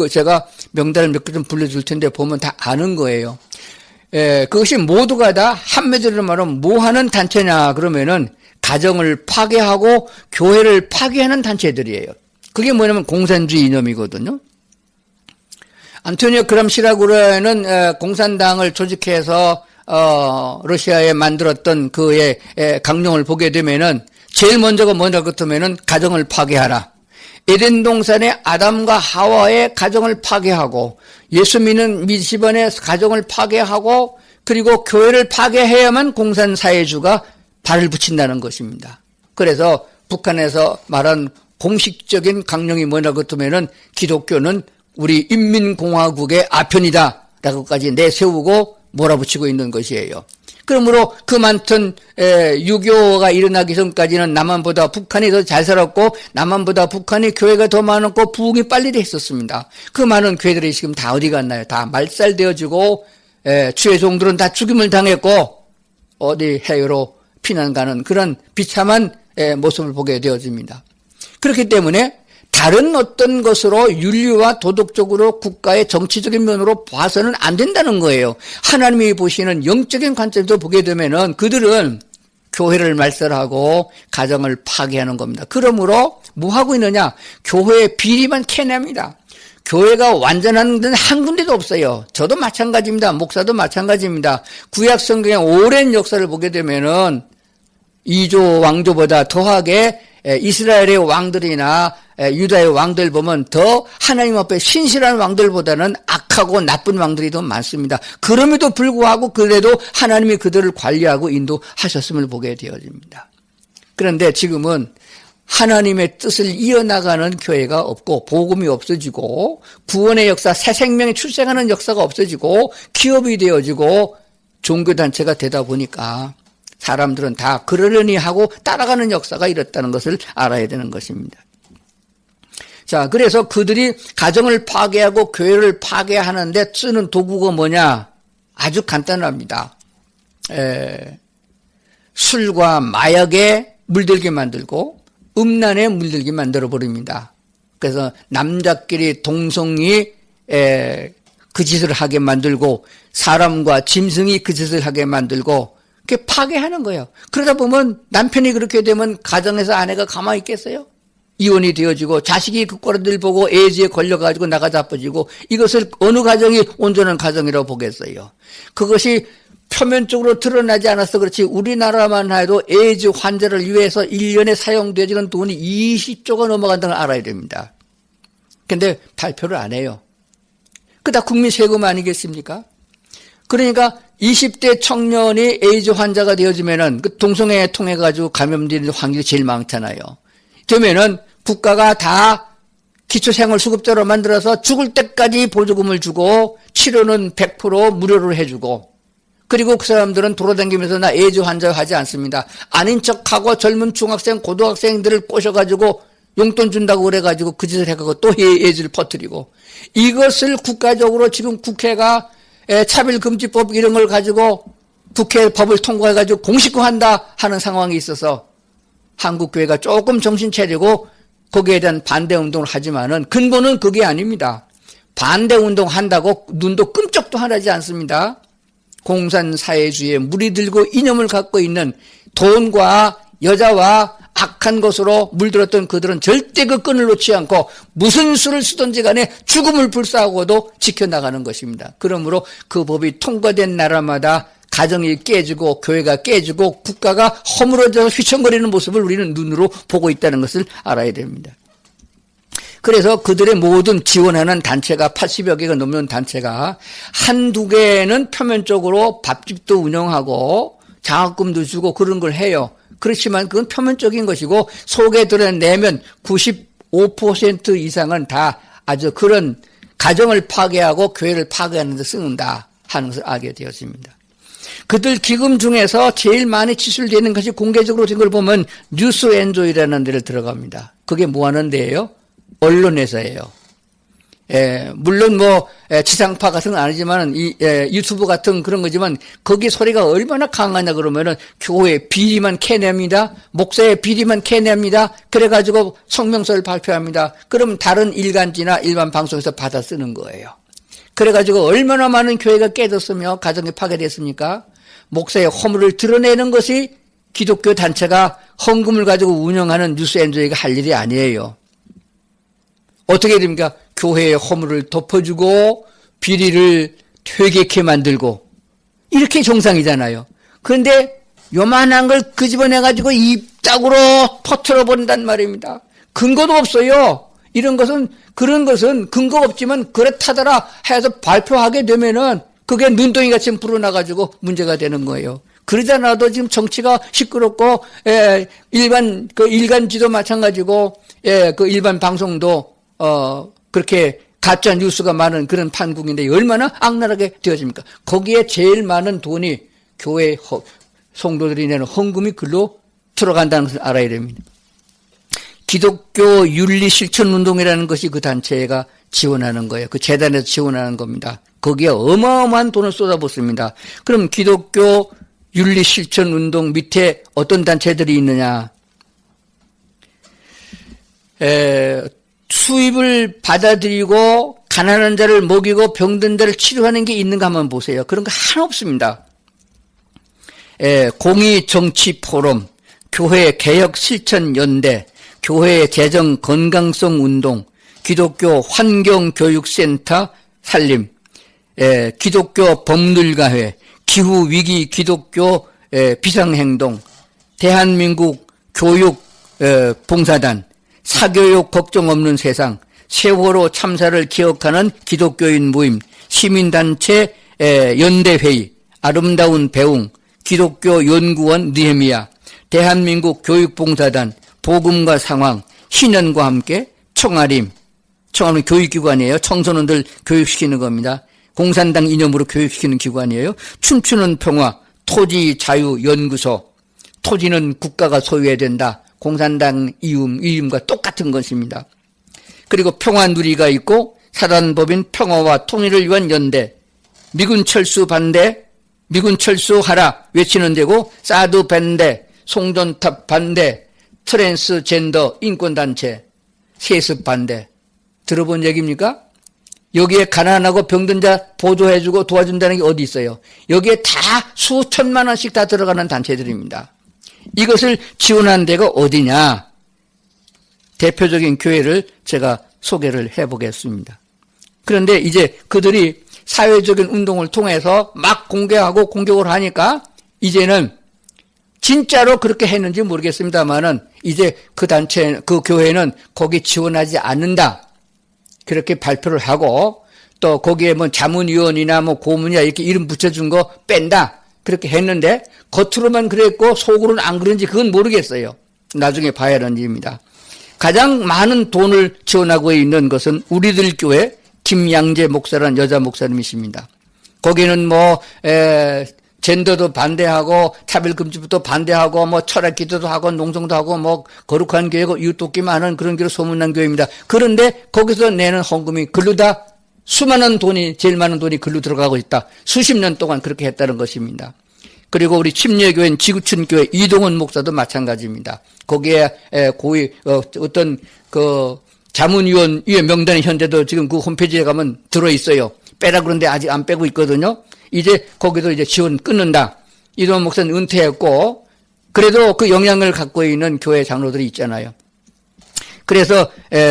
제가 명단을 몇 개 좀 불러줄 텐데 보면 다 아는 거예요. 그것이 모두가 다 한마디로 말하면 뭐 하는 단체냐 그러면은 가정을 파괴하고 교회를 파괴하는 단체들이에요. 그게 뭐냐면 공산주의 이념이거든요. 안토니오 그람시라고는 공산당을 조직해서 러시아에 만들었던 그의 강령을 보게 되면은 제일 먼저가 뭐냐 그렇다면은 가정을 파괴하라. 에덴 동산의 아담과 하와의 가정을 파괴하고 예수 믿는 집안의 가정을 파괴하고 그리고 교회를 파괴해야만 공산사회주가 발을 붙인다는 것입니다. 그래서 북한에서 말한 공식적인 강령이 뭐냐 그렇다면은 기독교는 우리 인민공화국의 아편이다 라고까지 내세우고 몰아붙이고 있는 것이에요. 그러므로 그 많던 유교가 일어나기 전까지는 남한보다 북한이 더 잘 살았고 남한보다 북한이 교회가 더 많았고 부흥이 빨리 됐었습니다. 그 많은 교회들이 지금 다 어디 갔나요? 다 말살되어지고 주의 종들은 다 죽임을 당했고 어디 해외로 피난 가는 그런 비참한 모습을 보게 되어집니다. 그렇기 때문에 다른 어떤 것으로 윤리와 도덕적으로 국가의 정치적인 면으로 봐서는 안 된다는 거예요. 하나님이 보시는 영적인 관점에서 보게 되면은 그들은 교회를 말살하고 가정을 파괴하는 겁니다. 그러므로 뭐 하고 있느냐? 교회의 비리만 캐냅니다. 교회가 완전한 데는 한 군데도 없어요. 저도 마찬가지입니다. 목사도 마찬가지입니다. 구약 성경의 오랜 역사를 보게 되면은 이조 왕조보다 더하게 이스라엘의 왕들이나 유다의 왕들 보면 더 하나님 앞에 신실한 왕들보다는 악하고 나쁜 왕들이 더 많습니다. 그럼에도 불구하고 그래도 하나님이 그들을 관리하고 인도하셨음을 보게 되어집니다. 그런데 지금은 하나님의 뜻을 이어나가는 교회가 없고 복음이 없어지고 구원의 역사, 새 생명이 출생하는 역사가 없어지고 기업이 되어지고 종교단체가 되다 보니까 사람들은 다 그러려니 하고 따라가는 역사가 이렇다는 것을 알아야 되는 것입니다. 자, 그래서 그들이 가정을 파괴하고 교회를 파괴하는데 쓰는 도구가 뭐냐? 아주 간단합니다. 술과 마약에 물들게 만들고 음란에 물들게 만들어 버립니다. 그래서 남자끼리 동성이 그 짓을 하게 만들고 사람과 짐승이 그 짓을 하게 만들고 그렇게 파괴하는 거예요. 그러다 보면 남편이 그렇게 되면 가정에서 아내가 가만히 있겠어요? 이혼이 되어지고 자식이 그 꼴을 보고 에이즈에 걸려가지고 나가 자빠지고 이것을 어느 가정이 온전한 가정이라고 보겠어요? 그것이 표면적으로 드러나지 않아서 그렇지 우리나라만 해도 에이즈 환자를 위해서 1년에 사용되어지는 돈이 20조가 넘어간다는 걸 알아야 됩니다. 근데 발표를 안 해요. 그 다 국민 세금 아니겠습니까? 그러니까 20대 청년이 에이즈 환자가 되어지면은 그 동성애 통해 가지고 감염되는 확률이 제일 많잖아요. 되면은 국가가 다 기초생활수급자로 만들어서 죽을 때까지 보조금을 주고 치료는 100% 무료로 해주고 그리고 그 사람들은 돌아다니면서 나 에이즈 환자 하지 않습니다. 아닌 척하고 젊은 중학생, 고등학생들을 꼬셔가지고 용돈 준다고 그래가지고 그 짓을 해가지고 또 에이즈를 퍼뜨리고 이것을 국가적으로 지금 국회가 차별금지법 이런 걸 가지고 국회 법을 통과해가지고 공식화한다 하는 상황이 있어서 한국교회가 조금 정신 차리고 거기에 대한 반대운동을 하지만은 근본은 그게 아닙니다. 반대운동 한다고 눈도 끔찍도 하지 않습니다. 공산사회주의에 물이 들고 이념을 갖고 있는 돈과 여자와 악한 것으로 물들었던 그들은 절대 그 끈을 놓지 않고 무슨 수를 쓰든지 간에 죽음을 불사하고도 지켜나가는 것입니다. 그러므로 그 법이 통과된 나라마다 가정이 깨지고 교회가 깨지고 국가가 허물어져서 휘청거리는 모습을 우리는 눈으로 보고 있다는 것을 알아야 됩니다. 그래서 그들의 모든 지원하는 단체가 80여 개가 넘는 단체가 한두 개는 표면적으로 밥집도 운영하고 장학금도 주고 그런 걸 해요. 그렇지만 그건 표면적인 것이고 속에 드러내면 95% 이상은 다 아주 그런 가정을 파괴하고 교회를 파괴하는 데 쓰는다 하는 것을 알게 되었습니다. 그들 기금 중에서 제일 많이 지출되는 것이 공개적으로 된 걸 보면 뉴스 엔조이라는 데를 들어갑니다. 그게 뭐 하는 데예요? 언론회사예요. 물론 지상파 같은 건 아니지만 유튜브 같은 그런 거지만 거기 소리가 얼마나 강하냐 그러면은 교회 비리만 캐냅니다. 목사의 비리만 캐냅니다. 그래가지고 성명서를 발표합니다. 그럼 다른 일간지나 일반 방송에서 받아 쓰는 거예요. 그래가지고 얼마나 많은 교회가 깨졌으며 가정이 파괴됐습니까? 목사의 허물을 드러내는 것이 기독교 단체가 헌금을 가지고 운영하는 뉴스 엔조이가 할 일이 아니에요. 어떻게 됩니까? 교회의 허물을 덮어주고 비리를 퇴객해 만들고 이렇게 정상이잖아요. 그런데 요만한 걸 끄집어내가지고 입짝으로 퍼뜨려 버린단 말입니다. 근거도 없어요. 이런 것은 그런 것은 근거 없지만 그렇다더라 해서 발표하게 되면은 그게 눈덩이 같이 불어나가지고 문제가 되는 거예요. 그러지 않아도 지금 정치가 시끄럽고 일간지도 마찬가지고 그 일반 방송도 그렇게 가짜 뉴스가 많은 그런 판국인데 얼마나 악랄하게 되어집니까? 거기에 제일 많은 돈이 교회 성도들이 내는 헌금이 글로 들어간다는 것을 알아야 됩니다. 기독교 윤리실천운동이라는 것이 그 단체가 지원하는 거예요. 그 재단에서 지원하는 겁니다. 거기에 어마어마한 돈을 쏟아붓습니다. 그럼 기독교 윤리실천운동 밑에 어떤 단체들이 있느냐? 수입을 받아들이고 가난한 자를 먹이고 병든 자를 치료하는 게 있는가 한번 보세요. 그런 거 하나 없습니다. 공의정치포럼, 교회 개혁실천연대, 교회 재정 건강성 운동, 기독교 환경교육센터 살림, 기독교 법률가회, 기후위기 기독교 비상행동, 대한민국 교육봉사단, 사교육 걱정 없는 세상, 세월호 참사를 기억하는 기독교인 모임, 시민단체 연대회의, 아름다운 배웅, 기독교 연구원 느헤미야, 대한민국 교육봉사단, 복음과 상황, 신년과 함께, 청아림, 청아림 교육기관이에요. 청소년들 교육시키는 겁니다. 공산당 이념으로 교육시키는 기관이에요. 춤추는 평화, 토지자유연구소, 토지는 국가가 소유해야 된다. 공산당 이름과 똑같은 것입니다. 그리고 평화누리가 있고 사단법인 평화와 통일을 위한 연대, 미군 철수 반대, 미군 철수하라 외치는 데고 사드 반대, 송전탑 반대, 트랜스젠더 인권단체, 세습 반대. 들어본 얘기입니까? 여기에 가난하고 병든 자 보조해주고 도와준다는 게 어디 있어요? 여기에 다 수천만 원씩 다 들어가는 단체들입니다. 이것을 지원하는 데가 어디냐? 대표적인 교회를 제가 소개를 해보겠습니다. 그런데 이제 그들이 사회적인 운동을 통해서 막 공개하고 공격을 하니까 이제는 진짜로 그렇게 했는지 모르겠습니다만은 이제 그 단체, 그 교회는 거기 지원하지 않는다. 그렇게 발표를 하고 또 거기에 뭐 자문위원이나 뭐 고문이나 이렇게 이름 붙여준 거 뺀다. 그렇게 했는데 겉으로만 그랬고 속으로는 안 그런지 그건 모르겠어요. 나중에 봐야 하는 일입니다. 가장 많은 돈을 지원하고 있는 것은 우리들 교회 김양재 목사라는 여자 목사님이십니다. 거기는 뭐 젠더도 반대하고 차별금지부터 반대하고 뭐 철학 기도도 하고 농성도 하고 뭐 거룩한 교회고 이웃돕기 많은 그런 교회로 소문난 교회입니다. 그런데 거기서 내는 헌금이 글로 다 수많은 돈이 제일 많은 돈이 글로 들어가고 있다. 수십 년 동안 그렇게 했다는 것입니다. 그리고 우리 침례교회인 지구촌교회 이동원 목사도 마찬가지입니다. 거기에 어떤 그 자문위원회 명단이 현재도 지금 그 홈페이지에 가면 들어있어요. 빼라 그런데 아직 안 빼고 있거든요. 이제 거기도 이제 지원 끊는다. 이동원 목사는 은퇴했고 그래도 그 영향을 갖고 있는 교회 장로들이 있잖아요. 그래서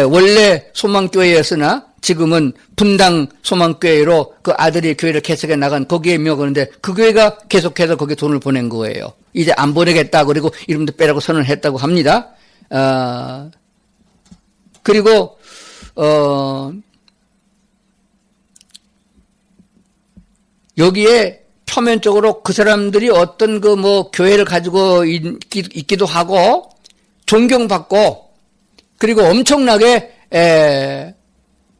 원래 소망교회였으나 지금은 분당 소망교회로 그 아들이 교회를 개척해 나간 거기에 명하는데 그 교회가 계속해서 거기에 돈을 보낸 거예요. 이제 안 보내겠다 그리고 이름도 빼라고 선언을 했다고 합니다. 그리고 여기에 표면적으로 그 사람들이 어떤 교회를 가지고 있기도 하고 존경받고 그리고 엄청나게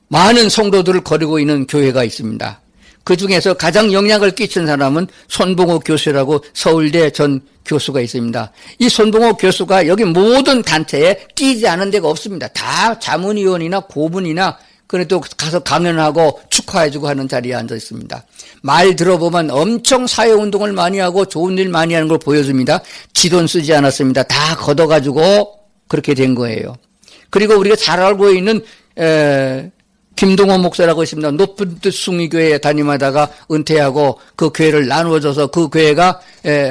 많은 성도들을 거르고 있는 교회가 있습니다. 그 중에서 가장 영향을 끼친 사람은 손봉호 교수라고 서울대 전 교수가 있습니다. 이 손봉호 교수가 여기 모든 단체에 끼지 않은 데가 없습니다. 다 자문위원이나 고문이나 그래도 가서 강연하고 축하해주고 하는 자리에 앉아 있습니다. 말 들어보면 엄청 사회운동을 많이 하고 좋은 일 많이 하는 걸 보여줍니다. 지돈 쓰지 않았습니다. 다 걷어가지고 그렇게 된 거예요. 그리고 우리가 잘 알고 있는 김동호 목사라고 있습니다. 높은 뜻 숭의교회에 담임하다가 은퇴하고 그 교회를 나누어줘서 그 교회가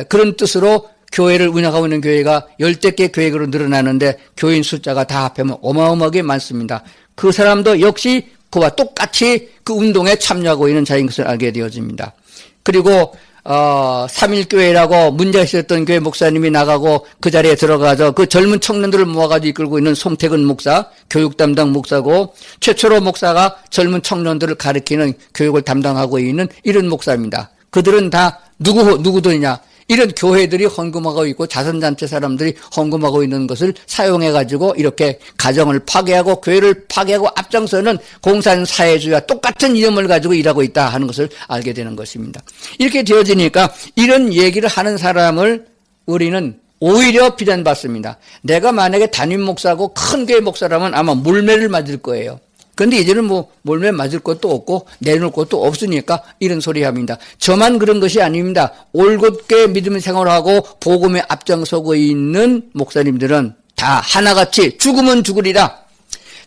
그런 뜻으로 교회를 운영하고 있는 교회가 10대 개 교회로 늘어나는데 교인 숫자가 다 합하면 어마어마하게 많습니다. 그 사람도 역시 그와 똑같이 그 운동에 참여하고 있는 자인 것을 알게 되어집니다. 그리고 3.1교회라고 문제가 있었던 교회 목사님이 나가고 그 자리에 들어가서 그 젊은 청년들을 모아가지고 이끌고 있는 송태근 목사, 교육 담당 목사고 최초로 목사가 젊은 청년들을 가르치는 교육을 담당하고 있는 이런 목사입니다. 그들은 다 누구들이냐? 이런 교회들이 헌금하고 있고 자선단체 사람들이 헌금하고 있는 것을 사용해가지고 이렇게 가정을 파괴하고 교회를 파괴하고 앞장서는 공산사회주의와 똑같은 이념을 가지고 일하고 있다 하는 것을 알게 되는 것입니다. 이렇게 되어지니까 이런 얘기를 하는 사람을 우리는 오히려 비난받습니다. 내가 만약에 담임 목사고 큰 교회 목사라면 아마 물매를 맞을 거예요. 그런데 이제는 몰매 맞을 것도 없고 내놓을 것도 없으니까 이런 소리 합니다. 저만 그런 것이 아닙니다. 올곧게 믿음 생활하고 복음에 앞장서고 있는 목사님들은 다 하나같이 죽으면 죽으리라.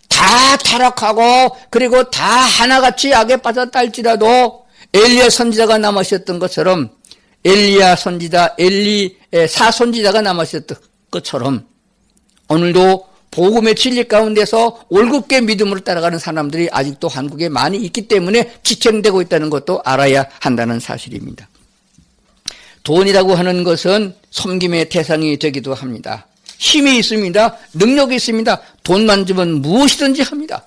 다 타락하고 그리고 다 하나같이 악에 빠졌다 할지라도 엘리야 선지자가 남아있었던 것처럼 엘리야 선지자, 엘리사 선지자가 남아있었던 것처럼 오늘도 복음의 진리 가운데서 올곧게 믿음으로 따라가는 사람들이 아직도 한국에 많이 있기 때문에 지탱되고 있다는 것도 알아야 한다는 사실입니다. 돈이라고 하는 것은 섬김의 대상이 되기도 합니다. 힘이 있습니다. 능력이 있습니다. 돈만 주면 무엇이든지 합니다.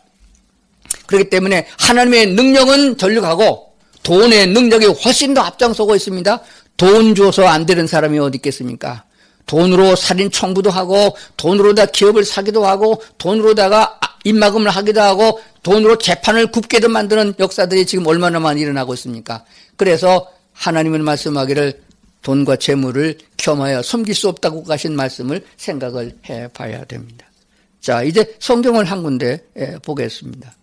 그렇기 때문에 하나님의 능력은 전력하고 돈의 능력이 훨씬 더 앞장서고 있습니다. 돈 줘서 안 되는 사람이 어디 있겠습니까? 돈으로 살인 청부도 하고 돈으로다 기업을 사기도 하고 돈으로다가 입막음을 하기도 하고 돈으로 재판을 굽게도 만드는 역사들이 지금 얼마나 많이 일어나고 있습니까? 그래서 하나님은 말씀하기를 돈과 재물을 겸하여 섬길 수 없다고 하신 말씀을 생각을 해봐야 됩니다. 자, 이제 성경을 한 군데 보겠습니다.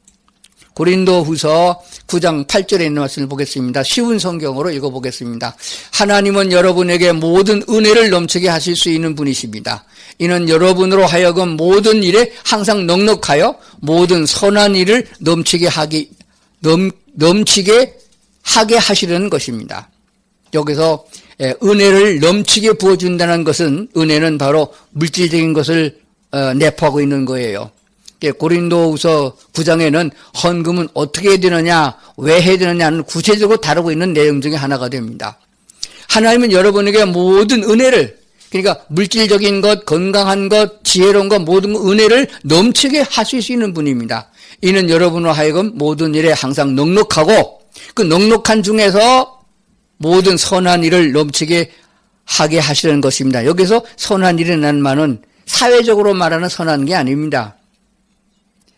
고린도후서 9장 8절에 있는 말씀을 보겠습니다. 쉬운 성경으로 읽어보겠습니다. 하나님은 여러분에게 모든 은혜를 넘치게 하실 수 있는 분이십니다. 이는 여러분으로 하여금 모든 일에 항상 넉넉하여 모든 선한 일을 넘치게 하게 하시려는 것입니다. 여기서 은혜를 넘치게 부어준다는 것은 은혜는 바로 물질적인 것을 내포하고 있는 거예요. 고린도후서 9장에는 헌금은 어떻게 해야 되느냐, 왜 해야 되느냐는 구체적으로 다루고 있는 내용 중에 하나가 됩니다. 하나님은 여러분에게 모든 은혜를, 그러니까 물질적인 것, 건강한 것, 지혜로운 것, 모든 은혜를 넘치게 하실 수 있는 분입니다. 이는 여러분으로 하여금 모든 일에 항상 넉넉하고 그 넉넉한 중에서 모든 선한 일을 넘치게 하게 하시는 것입니다. 여기서 선한 일이라는 말은 사회적으로 말하는 선한 게 아닙니다.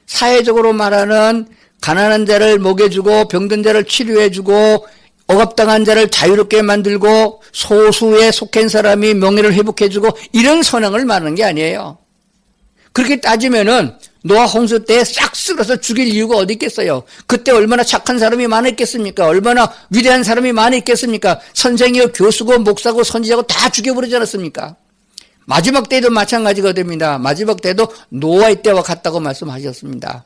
사회적으로 말하는 가난한 자를 먹여주고 병든 자를 치료해주고 억압당한 자를 자유롭게 만들고 소수에 속한 사람이 명예를 회복해주고 이런 선행을 말하는 게 아니에요. 그렇게 따지면은 노아 홍수 때 싹 쓸어서 죽일 이유가 어디 있겠어요? 그때 얼마나 착한 사람이 많았겠습니까? 얼마나 위대한 사람이 많이 있겠습니까? 선생이요, 교수고, 목사고, 선지자고 다 죽여버리지 않았습니까? 마지막 때도 마찬가지가 됩니다. 마지막 때도 노아의 때와 같다고 말씀하셨습니다.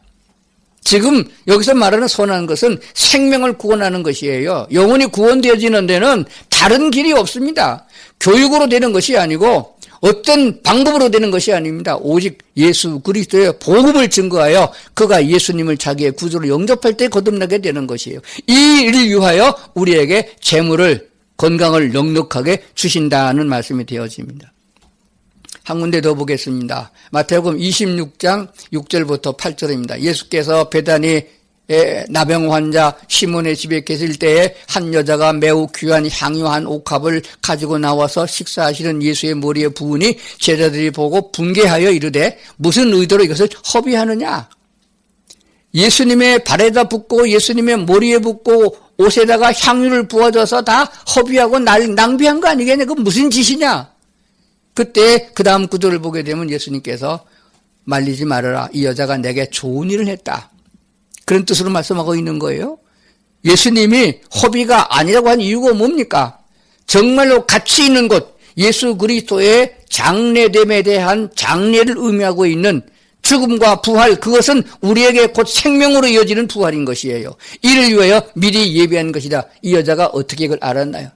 지금 여기서 말하는 선한 것은 생명을 구원하는 것이에요. 영혼이 구원되어지는 데는 다른 길이 없습니다. 교육으로 되는 것이 아니고 어떤 방법으로 되는 것이 아닙니다. 오직 예수 그리스도의 복음을 증거하여 그가 예수님을 자기의 구주로 영접할 때 거듭나게 되는 것이에요. 이 일을 위하여 우리에게 재물을, 건강을 넉넉하게 주신다는 말씀이 되어집니다. 한 군데 더 보겠습니다. 마태복음 26장 6절부터 8절입니다. 예수께서 베다니 나병 환자 시몬의 집에 계실 때에 한 여자가 매우 귀한 향유 한 옥합을 가지고 나와서 식사하시는 예수의 머리에 부으니 제자들이 보고 분개하여 이르되 무슨 의도로 이것을 허비하느냐. 예수님의 발에다 붓고 예수님의 머리에 붓고 옷에다가 향유를 부어줘서 다 허비하고 낭비한 거 아니겠냐. 그건 무슨 짓이냐. 그때 그 다음 구절을 보게 되면 예수님께서 말리지 말아라. 이 여자가 내게 좋은 일을 했다. 그런 뜻으로 말씀하고 있는 거예요. 예수님이 허비가 아니라고 한 이유가 뭡니까? 정말로 가치 있는 것, 예수 그리스도의 장래됨에 대한 장래를 의미하고 있는 죽음과 부활, 그것은 우리에게 곧 생명으로 이어지는 부활인 것이에요. 이를 위하여 미리 예비한 것이다. 이 여자가 어떻게 그걸 알았나요?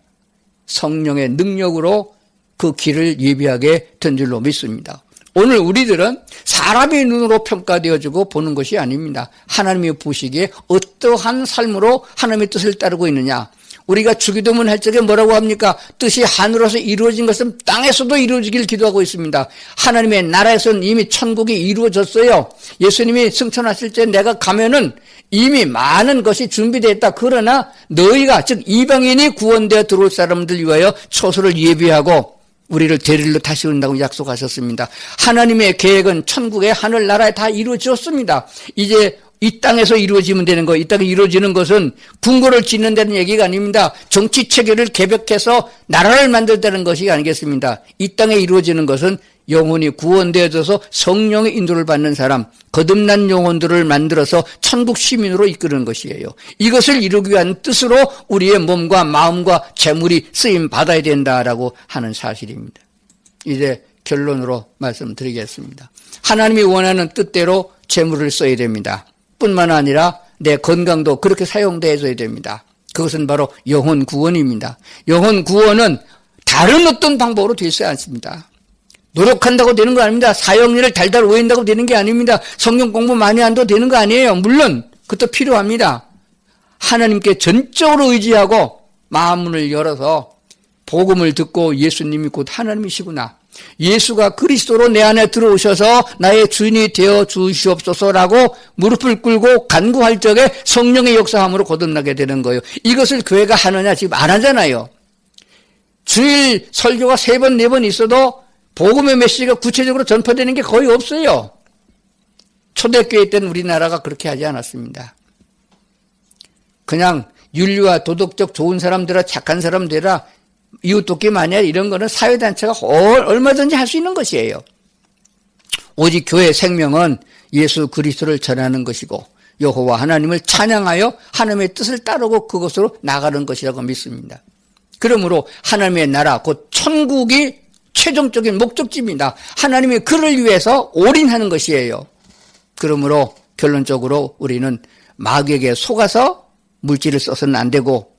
성령의 능력으로 그 길을 예비하게 된 줄로 믿습니다. 오늘 우리들은 사람의 눈으로 평가되어지고 보는 것이 아닙니다. 하나님이 보시기에 어떠한 삶으로 하나님의 뜻을 따르고 있느냐. 우리가 주기도문 할 적에 뭐라고 합니까? 뜻이 하늘에서 이루어진 것은 땅에서도 이루어지길 기도하고 있습니다. 하나님의 나라에서는 이미 천국이 이루어졌어요. 예수님이 승천하실 때 내가 가면은 이미 많은 것이 준비되었다. 그러나 너희가 즉 이방인이 구원되어 들어올 사람들 위하여 처소를 예비하고 우리를 데리러 다시 온다고 약속하셨습니다. 하나님의 계획은 천국의 하늘나라에 다 이루어졌습니다. 이제 이 땅에서 이루어지면 되는 거예요. 이 땅에 이루어지는 것은 궁궐을 짓는다는 얘기가 아닙니다. 정치 체계를 개벽해서 나라를 만들다는 것이 아니겠습니다. 이 땅에 이루어지는 것은 영혼이 구원되어져서 성령의 인도를 받는 사람, 거듭난 영혼들을 만들어서 천국 시민으로 이끄는 것이에요. 이것을 이루기 위한 뜻으로 우리의 몸과 마음과 재물이 쓰임 받아야 된다라고 하는 사실입니다. 이제 결론으로 말씀드리겠습니다. 하나님이 원하는 뜻대로 재물을 써야 됩니다. 뿐만 아니라 내 건강도 그렇게 사용되어야 됩니다. 그것은 바로 영혼 구원입니다. 영혼 구원은 다른 어떤 방법으로 되지 않습니다. 노력한다고 되는 거 아닙니다. 사형리를 달달 오인다고 되는 게 아닙니다. 성경 공부 많이 한다고 되는 거 아니에요. 물론 그것도 필요합니다. 하나님께 전적으로 의지하고 마음문을 열어서 복음을 듣고 예수님이 곧 하나님이시구나. 예수가 그리스도로 내 안에 들어오셔서 나의 주인이 되어 주시옵소서라고 무릎을 꿇고 간구할 적에 성령의 역사함으로 거듭나게 되는 거예요. 이것을 교회가 하느냐? 지금 안 하잖아요. 주일 설교가 3번, 4번 있어도 복음의 메시지가 구체적으로 전파되는 게 거의 없어요. 초대교회 때는 우리나라가 그렇게 하지 않았습니다. 그냥 윤리와 도덕적 좋은 사람들아 착한 사람들아 이웃돕기 마냥 이런 거는 사회단체가 얼마든지 할 수 있는 것이에요. 오직 교회의 생명은 예수 그리스도를 전하는 것이고 여호와 하나님을 찬양하여 하나님의 뜻을 따르고 그것으로 나가는 것이라고 믿습니다. 그러므로 하나님의 나라 곧 천국이 최종적인 목적지입니다. 하나님이 그를 위해서 올인하는 것이에요. 그러므로 결론적으로 우리는 마귀에게 속아서 물질을 써서는 안 되고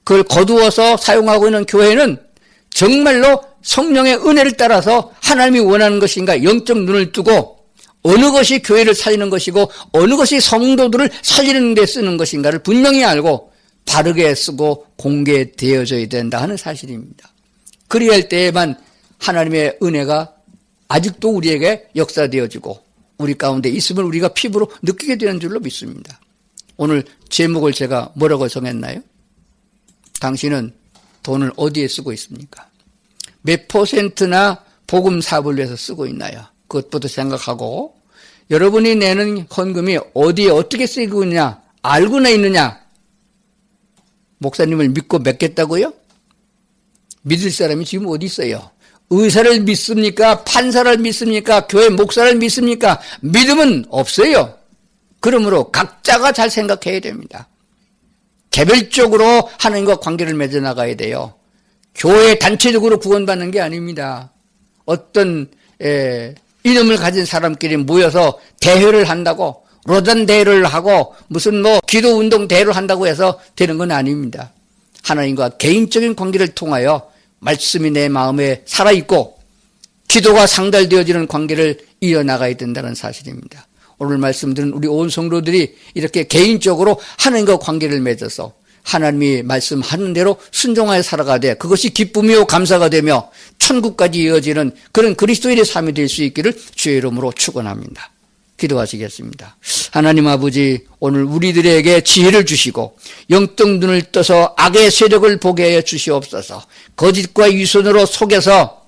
그걸 거두어서 사용하고 있는 교회는 정말로 성령의 은혜를 따라서 하나님이 원하는 것인가 영적 눈을 뜨고 어느 것이 교회를 살리는 것이고 어느 것이 성도들을 살리는 데 쓰는 것인가를 분명히 알고 바르게 쓰고 공개되어져야 된다 하는 사실입니다. 그리할 때에만 하나님의 은혜가 아직도 우리에게 역사되어지고 우리 가운데 있음을 우리가 피부로 느끼게 되는 줄로 믿습니다. 오늘 제목을 제가 뭐라고 정했나요? 당신은 돈을 어디에 쓰고 있습니까? 몇 %나 복음 사업을 위해서 쓰고 있나요? 그것부터 생각하고 여러분이 내는 헌금이 어디에 어떻게 쓰이고 있냐 알고나 있느냐? 목사님을 믿고 맺겠다고요? 믿을 사람이 지금 어디 있어요? 의사를 믿습니까? 판사를 믿습니까? 교회 목사를 믿습니까? 믿음은 없어요. 그러므로 각자가 잘 생각해야 됩니다. 개별적으로 하나님과 관계를 맺어 나가야 돼요. 교회 단체적으로 구원받는 게 아닙니다. 어떤 이름을 가진 사람끼리 모여서 대회를 한다고 로잔 대회를 하고 무슨 기도운동 대회를 한다고 해서 되는 건 아닙니다. 하나님과 개인적인 관계를 통하여 말씀이 내 마음에 살아있고 기도가 상달되어지는 관계를 이어나가야 된다는 사실입니다. 오늘 말씀드린 우리 온 성도들이 이렇게 개인적으로 하나님과 관계를 맺어서 하나님이 말씀하는 대로 순종하여 살아가되 그것이 기쁨이요 감사가 되며 천국까지 이어지는 그런 그리스도인의 삶이 될 수 있기를 주의 이름으로 축원합니다. 기도하시겠습니다. 하나님 아버지, 오늘 우리들에게 지혜를 주시고 영적 눈을 떠서 악의 세력을 보게 하여 주시옵소서. 거짓과 유선으로 속여서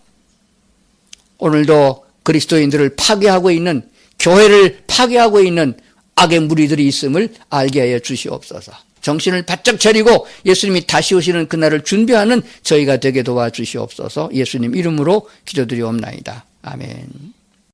오늘도 그리스도인들을 파괴하고 있는, 교회를 파괴하고 있는 악의 무리들이 있음을 알게 하여 주시옵소서. 정신을 바짝 차리고 예수님이 다시 오시는 그날을 준비하는 저희가 되게 도와주시옵소서. 예수님 이름으로 기도드리옵나이다. 아멘.